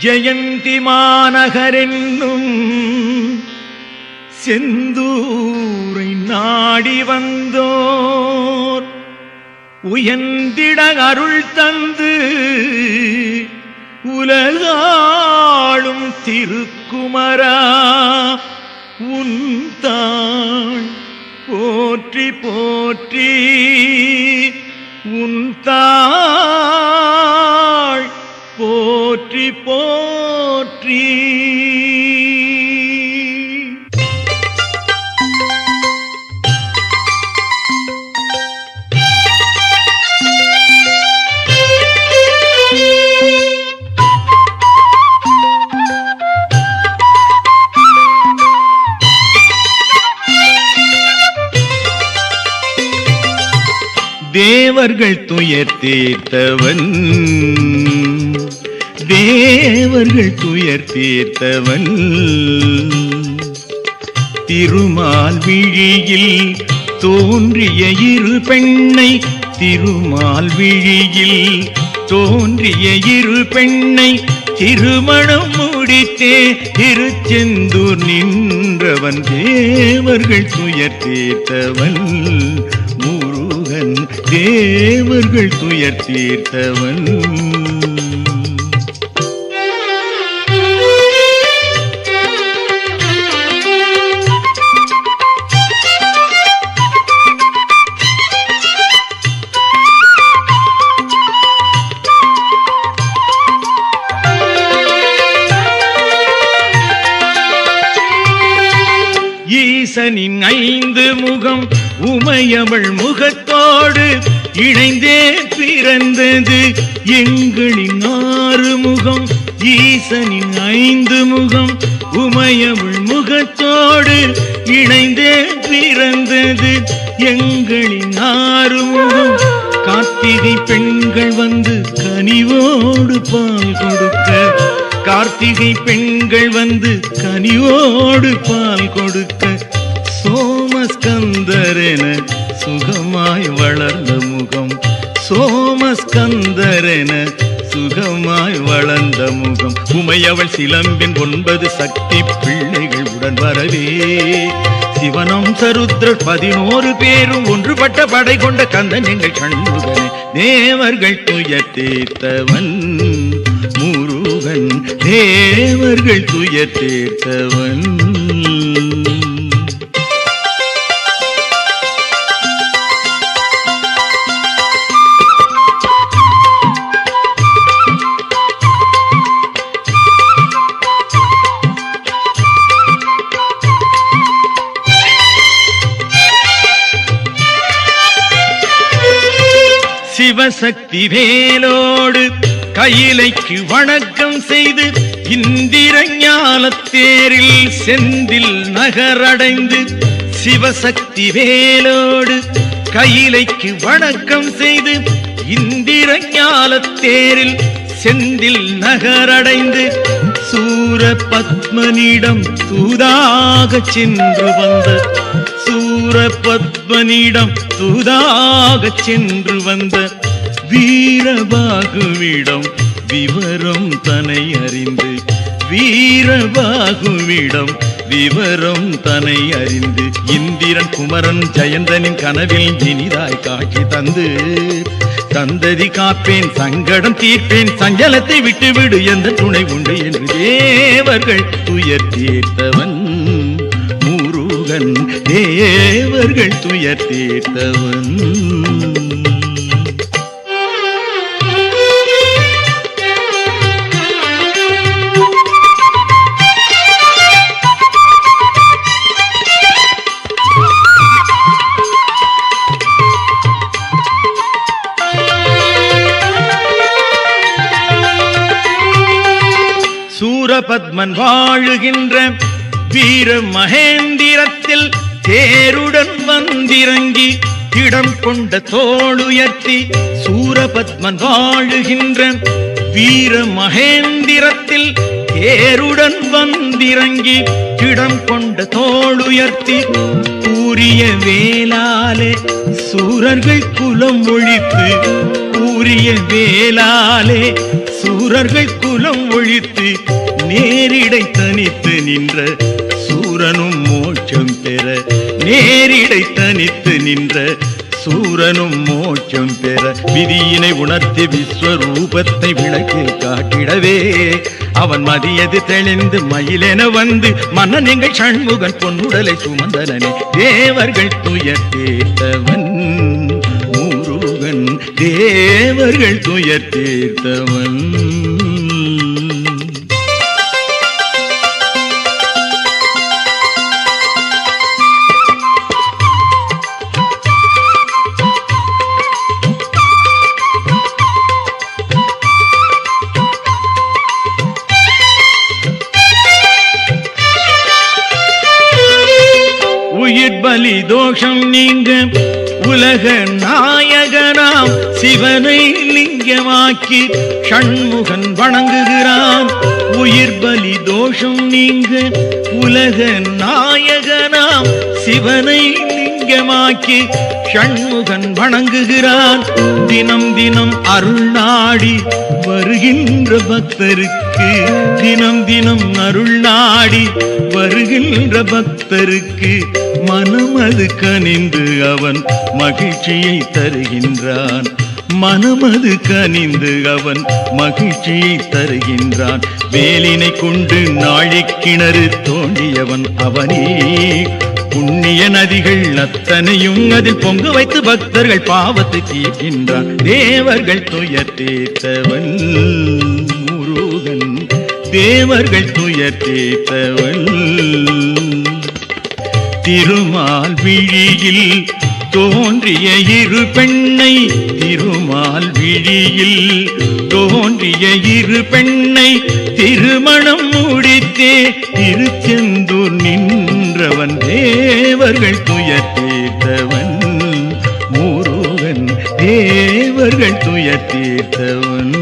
ஜெயந்தி மாநகரென்னும் செந்தூரை நாடி வந்தோர் உயர்ந்திட அருள் தந்து உலகாளும் திருக்குமரா உன்தான் போற்றி போற்றி உன்தாள் போற்றி போற்றி. தேவர்கள் துயர் தீர்த்தவன் தேவர்கள் துயர் தீர்த்தவன் திருமால் விழியில் தோன்றிய இரு பெண்ணை திருமால் விழியில் தோன்றிய இரு பெண்ணை திருமணம் முடித்தே திருச்செந்தூர் நின்றவன் தேவர்கள் துயர் தீர்த்தவன் முருகன் தேவர்கள் துயர் தீர்த்தவன். ஈசனின் 5 முகம் உமையவள் முகத்தோடு இணைந்தே பிறந்தது எங்களின் 6 முகம். ஈசனின் 5 முகம் உமையவள் முகத்தோடு இணைந்தே பிறந்தது எங்களின் 6 முகம். கார்த்திகை பெண்கள் வந்து கனிவோடு பால் கொடுக்க கார்த்திகை பெண்கள் வந்து கனிவோடு பால் கொடுக்க சோமஸ்கந்தரென சுகமாய் வளர்ந்த முகம் சோமஸ்கந்தரென சுகமாய் வளர்ந்த முகம். உமையவள் சிலம்பின் 9 சக்தி பிள்ளைகள் உடன் வரவே சிவனம் சருத்ரர் 11 பேரும் ஒன்றுபட்ட படை கொண்ட கந்தன் எங்கள் கண்முகனே தேவர்கள் துயர் தீர்த்தவன் முருகன் தேவர்கள் துயர் தீர்த்தவன். சிவசக்தி வேலோடு கையிலைக்கு வணக்கம் செய்து இந்திர ஞானத்தேரில் செந்தில் நகரடைந்து சிவசக்தி வேலோடு கையிலைக்கு வணக்கம் செய்து இந்திர ஞானத்தேரில் செந்தில் நகரடைந்து சூர பத்மனிடம் தூதாக சென்று வந்த சூர பத்மனிடம் தூதாக சென்று வந்த வீரபாகுவிடம் விவரம் தனை அறிந்து வீரபாகுவிடம் விவரம் தனை அறிந்து இந்திரன் குமரன் ஜெயந்தனின் கனவில் இனிதாய் காட்சி தந்து சந்ததி காப்பேன் சங்கடம் தீர்ப்பேன் சஞ்சலத்தை விட்டுவிடு எந்த துணை உண்டு என்று தேவர்கள் துயர் தீர்த்தவன் முருகன் தேவர்கள் துயர் தீர்த்தவன். சூரபத்மன் வாழுகின்ற வீர மகேந்திரத்தில் தேருடன் வந்திறங்கி இடம் கொண்ட தோளுயர்த்தி சூரபத்மன் வாழுகின்ற வீர மகேந்திரத்தில் தேருடன் வந்திறங்கி திடம் கொண்ட தோளுயர்த்தி கூறிய வேளாலே சூரர்கள் குலம் ஒழித்து கூறிய வேளாலே சூரர்கள் குலம் ஒழித்து நேரிடை தனித்து நின்ற சூரனும் மோட்சம் பெற நேரிடை தனித்து நின்ற சூரனும் மோட்சம் பெற விதியினை உணர்த்தி விஸ்வரூபத்தை விளக்கில் காட்டிடவே அவன் மதியது தெளிந்து மயிலென வந்து மன்னன் எங்கள் சண்முகன் பொன்னுடலை சுமந்தனே தேவர்கள் துயர் தீர்த்தவன் முருகன் தேவர்கள் துயர் தீர்த்தவன் பலி தோஷம் நீங்க உலக நாயகனாம் சிவனை லிங்கமாக்கி சண்முகன் வணங்குகிறான் உயிர் பலி தோஷம் நீங்க உலக நாயகனாம் சிவனை லிங்கமாக்கி சண்முகன் வணங்குகிறான் தினம் தினம் அருள் நாடி வருகின்ற பக்தருக்கு தினம் தினம் அருள் நாடி வருகின்ற பக்தருக்கு மனமது கனிந்து அவன் மகிழ்ச்சியை தருகின்றான் மனமது கனிந்து அவன் மகிழ்ச்சியை தருகின்றான் வேலினை கொண்டு நாழிக்கிணறு தோண்டியவன் அவனே புண்ணிய நதிகள் அத்தனையும் அதில் பொங்க வைத்து பக்தர்கள் பாவத்தை தீர்க்கின்றான் தேவர்கள் துயர் தீர்த்தவன் முருகன் தேவர்கள் துயர் தீர்த்தவன் திருமால் விழியில் தோன்றிய இரு பெண்ணை திருமால் விழியில் தோன்றிய இரு பெண்ணை திருமணம் முடித்தே திருச்செந்தூர் நின்றவன் தேவர்கள் துயர் தீர்த்தவன் முருகன் தேவர்கள் துயர் தீர்த்தவன்